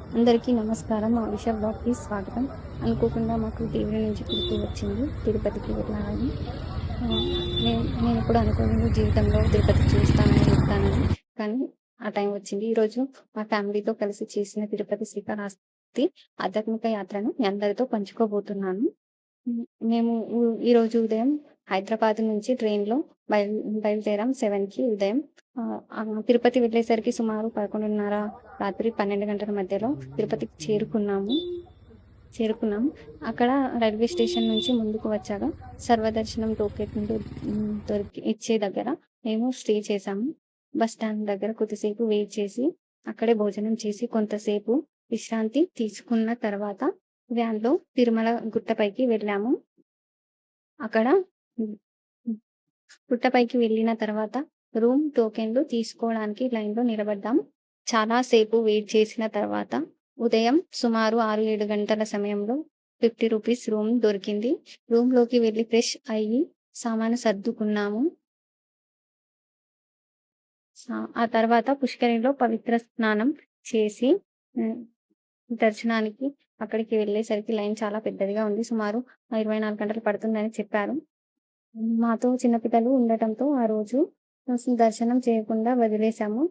అందరికీ నమస్కారం. మా విష బ్లాగ్‌కి స్వాగతం. అనుకోకుండా మాకు దేవుడి నుంచి పిలుపు వచ్చింది తిరుపతికి వెళ్ళాలని. నేనెప్పుడు అనుకోలేదు జీవితంలో తిరుపతి చూస్తానని, వెళ్తానని. కానీ ఆ టైం వచ్చింది. ఈరోజు మా ఫ్యామిలీతో కలిసి చేసిన తిరుపతి శ్రీకాళహస్తి ఆధ్యాత్మిక యాత్రను మీ అందరితో పంచుకోబోతున్నాను. మేము ఈరోజు ఉదయం హైదరాబాద్ నుంచి ట్రైన్‌లో బయలుదేరాం 7కి ఉదయం. తిరుపతి వెళ్ళేసరికి సుమారు 11:30 రాత్రి 12 గంటల మధ్యలో తిరుపతికి చేరుకున్నాం. అక్కడ రైల్వే స్టేషన్ నుంచి ముందుకు వచ్చాక సర్వదర్శనం టోకెన్ ఇచ్చే దగ్గర మేము స్టే చేసాము. బస్ స్టాండ్ దగ్గర కొద్దిసేపు వెయిట్ చేసి అక్కడే భోజనం చేసి కొంతసేపు విశ్రాంతి తీసుకున్న తర్వాత వ్యాన్‌లో తిరుమల గుట్టపైకి వెళ్ళాము. అక్కడ గుట్టపైకి వెళ్ళిన తర్వాత రూమ్ టోకెన్లు తీసుకోవడానికి లైన్‌లో నిలబడ్డాం. చాలా సేపు వెయిట్ చేసిన తర్వాత ఉదయం సుమారు 6-7 గంటల సమయంలో ₹50 రూమ్ దొరికింది. రూమ్‌లోకి వెళ్ళి ఫ్రెష్ అయ్యి సామాను సర్దుకున్నాము. ఆ తర్వాత పుష్కరిణిలో పవిత్ర స్నానం చేసి దర్శనానికి అక్కడికి వెళ్ళేసరికి లైన్ చాలా పెద్దదిగా ఉంది. సుమారు 24 గంటలు పడుతుందని చెప్పారు. మాతో చిన్నపిల్లలు ఉండటంతో ఆ రోజు దర్శనం చేయకుండా వదిలేసాము.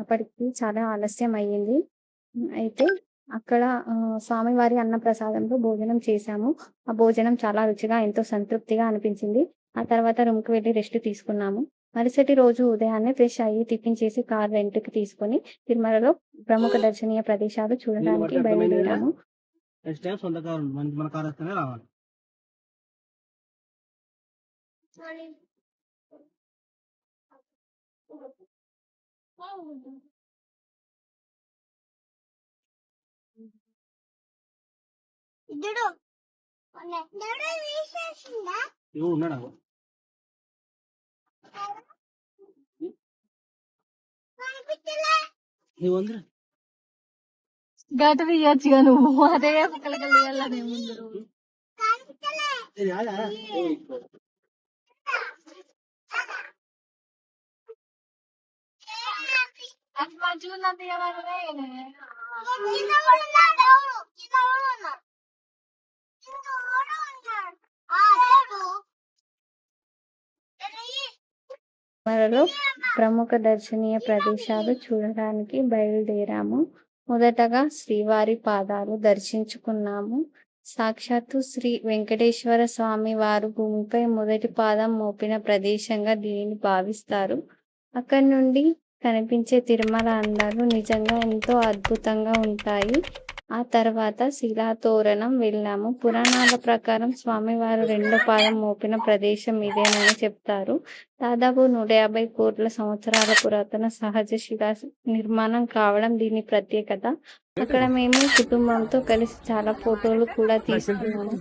అప్పటికి చాలా ఆలస్యం అయ్యింది. అయితే అక్కడ స్వామివారి అన్నప్రసాదంలో భోజనం చేశాము. ఆ భోజనం చాలా రుచిగా ఎంతో సంతృప్తిగా అనిపించింది. ఆ తర్వాత రూమ్‌కి వెళ్ళి రెస్ట్ తీసుకున్నాము. మరుసటి రోజు ఉదయాన్నే ఫ్రెష్ అయ్యి టిఫిన్ చేసి కార్ రెంట్‌కి తీసుకొని తిరుమలలో ప్రముఖ దర్శనీయ ప్రదేశాలు చూడడానికి బయలుదేరాము. నెక్స్ట్ టైం సొంత కారు మన కారు వస్తేనే రావాలి. ఉన్నాడా గట తీయచ్చుగా నువ్వు అదే పక్కలకి వెళ్ళాలని ముందు అది మంచిగా ఉందని తీయాలనే తిరుమలలో ప్రముఖ దర్శనీయ ప్రదేశాలు చూడడానికి బయలుదేరాము. మొదటగా శ్రీవారి పాదాలు దర్శించుకున్నాము. సాక్షాత్తు శ్రీ వెంకటేశ్వర స్వామి వారు భూమిపై మొదటి పాదం మోపిన ప్రదేశంగా దీనిని భావిస్తారు. అక్కడి నుండి కనిపించే తిరుమల అందాలు నిజంగా ఎంతో అద్భుతంగా ఉంటాయి. ఆ తర్వాత శిలాతోరణం వెళ్ళాము. పురాణాల ప్రకారం స్వామివారు రెండో పాదం మోపిన ప్రదేశం ఇదేనని చెప్తారు. దాదాపు 150 కోట్ల సంవత్సరాల పురాతన సహజ శిలా నిర్మాణం కావడం దీని ప్రత్యేకత. అక్కడ మేము కుటుంబంతో కలిసి చాలా ఫోటోలు కూడా తీసుకున్నాము.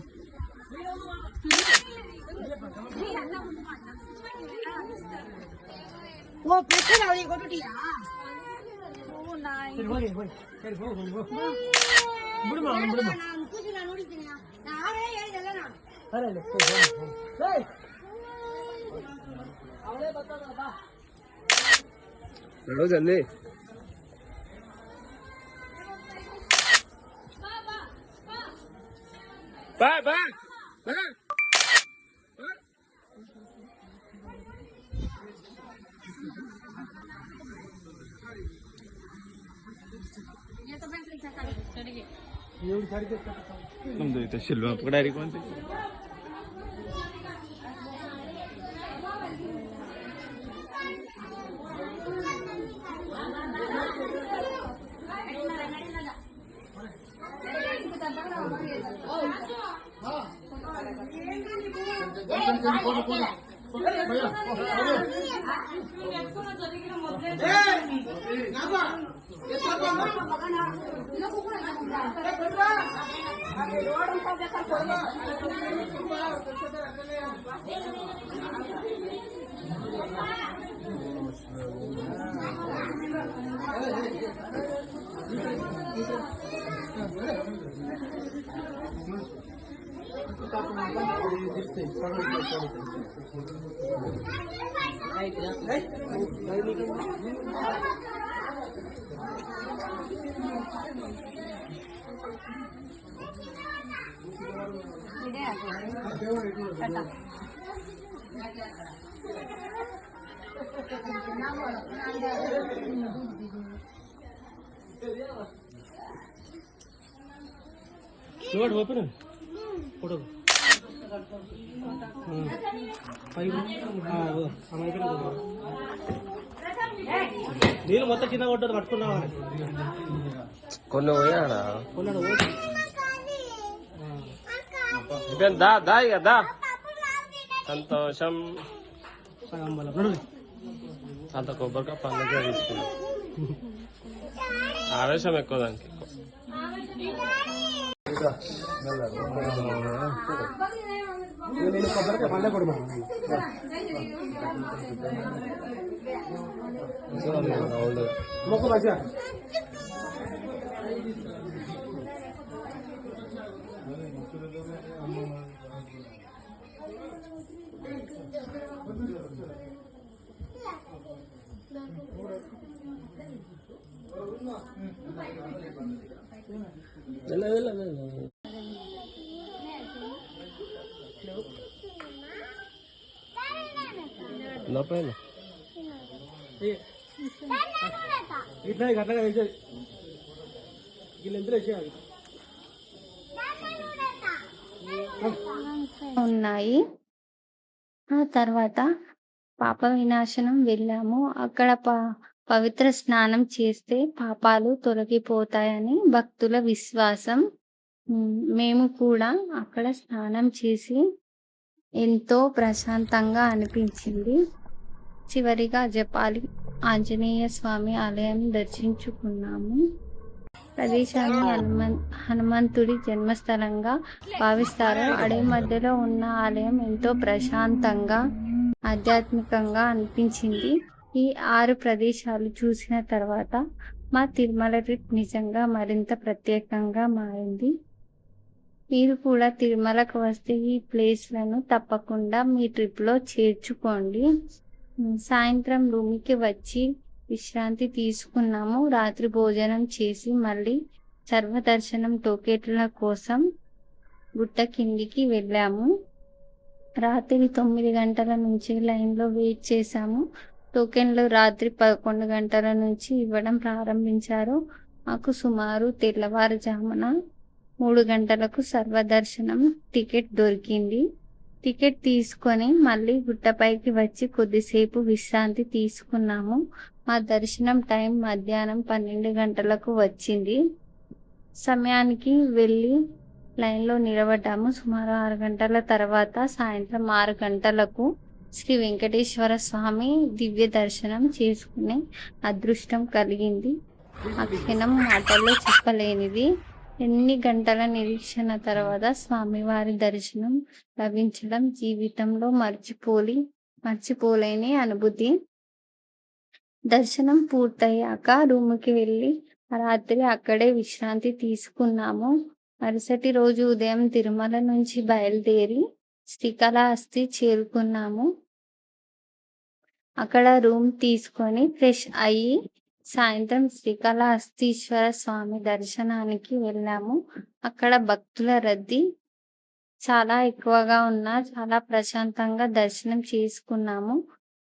జల్దీ బాయ్ బాయ్ ನಮ್ದು ಐತೆ ಶಿಲ್ವ ಪಕಡಾರಿ ಕೊಂತ చూడు ఓపెన్ ఫోటో నీళ్ళు మొత్తం కింద కొట్టారు పట్టుకున్నావా కొన్ని పోయాడా కొన్నాడు దా దా ఇక దా సంతోషం సగం బలం అంత కొబ్బరికాయ పండుగ తీసుకున్నాం ఆవేశం ఎక్కువ దానికి నేను కొబ్బరికాయ పండుగ కొడుమా మొక్క మంచిగా లోపల ఇట్లా గట్లగా వేసేది వీళ్ళు ఎంత వేసేయాలి ఉన్నాయి. ఆ తర్వాత పాప వినాశనం వెళ్ళాము. అక్కడ పవిత్ర స్నానం చేస్తే పాపాలు తొలగిపోతాయని భక్తుల విశ్వాసం. మేము కూడా అక్కడ స్నానం చేసి ఎంతో ప్రశాంతంగా అనిపించింది. చివరిగా జపాలి ఆంజనేయ స్వామి ఆలయం దర్శించుకున్నాము. ప్రదేశాన్ని హనుమంతుడి జన్మస్థలంగా భావిస్తారు. అడవి మధ్యలో ఉన్న ఆలయం ఎంతో ప్రశాంతంగా ఆధ్యాత్మికంగా అనిపించింది. ఈ 6 ప్రదేశాలు చూసిన తర్వాత మా తిరుమల ట్రిప్ నిజంగా మరింత ప్రత్యేకంగా మారింది. మీరు కూడా తిరుమలకు వస్తే ఈ ప్లేస్లను తప్పకుండా మీ ట్రిప్లో చేర్చుకోండి. సాయంత్రం రూమ్కి వచ్చి విశ్రాంతి తీసుకున్నాము. రాత్రి భోజనం చేసి మళ్ళీ సర్వదర్శనం టోకెట్ల కోసం గుట్ట కిందికి వెళ్ళాము. రాత్రి 9 గంటల నుంచి లైన్లో వెయిట్ చేశాము. టోకెన్లు రాత్రి 11 గంటల నుంచి ఇవ్వడం ప్రారంభించారు. మాకు సుమారు తెల్లవారుజామున 3 గంటలకు సర్వదర్శనం టికెట్ దొరికింది. టికెట్ తీసుకొని మళ్ళీ గుట్టపైకి వచ్చి కొద్దిసేపు విశ్రాంతి తీసుకున్నాము. మా దర్శనం టైం మధ్యాహ్నం 12 గంటలకు వచ్చింది. సమయానికి వెళ్ళి లైన్లో నిలబడ్డాము. సుమారు 6 గంటల తర్వాత సాయంత్రం 6 గంటలకు శ్రీ వెంకటేశ్వర స్వామి దివ్య దర్శనం చేసుకునే అదృష్టం కలిగింది. ఆ క్షణం మాటల్లో చెప్పలేనిది. ఎన్ని గంటల నిరీక్షణ తర్వాత స్వామివారి దర్శనం లభించడం జీవితంలో మర్చిపోలేని అనుభూతి. దర్శనం పూర్తయ్యాక రూముకి వెళ్ళి రాత్రి అక్కడే విశ్రాంతి తీసుకున్నాము. మరుసటి రోజు ఉదయం తిరుమల నుంచి బయలుదేరి శ్రీకాళహస్తి చేరుకున్నాము. అక్కడ రూమ్ తీసుకొని ఫ్రెష్ అయ్యి సాయంత్రం శ్రీకాళహస్తీశ్వర స్వామి దర్శనానికి వెళ్ళాము. అక్కడ భక్తుల రద్దీ చాలా ఎక్కువగా ఉన్నా చాలా ప్రశాంతంగా దర్శనం చేసుకున్నాము.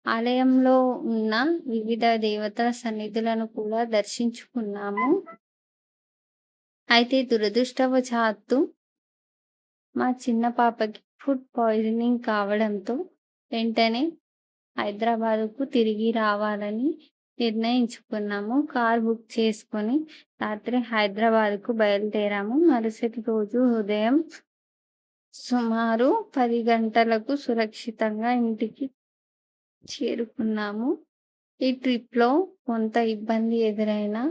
ఆలయంలో ఉన్న వివిధ దేవతల సన్నిధులను కూడా దర్శించుకున్నాము. అయితే దురదృష్టవశాత్తు మా చిన్న పాపకి ఫుడ్ పాయిజనింగ్ కావడంతో వెంటనే హైదరాబాద్కు తిరిగి రావాలని నిర్ణయించుకున్నాము. కార్ బుక్ చేసుకొని రాత్రి హైదరాబాద్కు బయలుదేరాము. మరుసటి రోజు ఉదయం సుమారు 10 గంటలకు సురక్షితంగా ఇంటికి చేరుకున్నాము. ఈ ట్రిప్లో కొంత ఇబ్బంది ఎదురైనా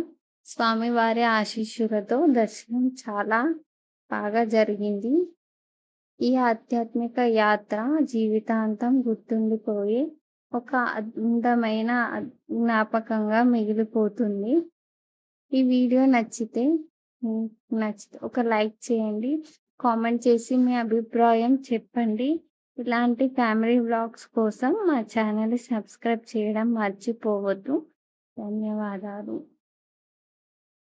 స్వామివారి ఆశీస్సులతో దర్శనం చాలా బాగా జరిగింది. ఈ ఆధ్యాత్మిక యాత్ర జీవితాంతం గుర్తుండిపోయే ఒక అందమైన జ్ఞాపకంగా మిగిలిపోతుంది. ఈ వీడియో నచ్చితే ఒక లైక్ చేయండి, కామెంట్ చేసి మీ అభిప్రాయం చెప్పండి. ఇలాంటి ఫ్యామిలీ వ్లాగ్స్ కోసం మా ఛానల్ సబ్స్క్రైబ్ చేయడం మర్చిపోవద్దు. ధన్యవాదాలు.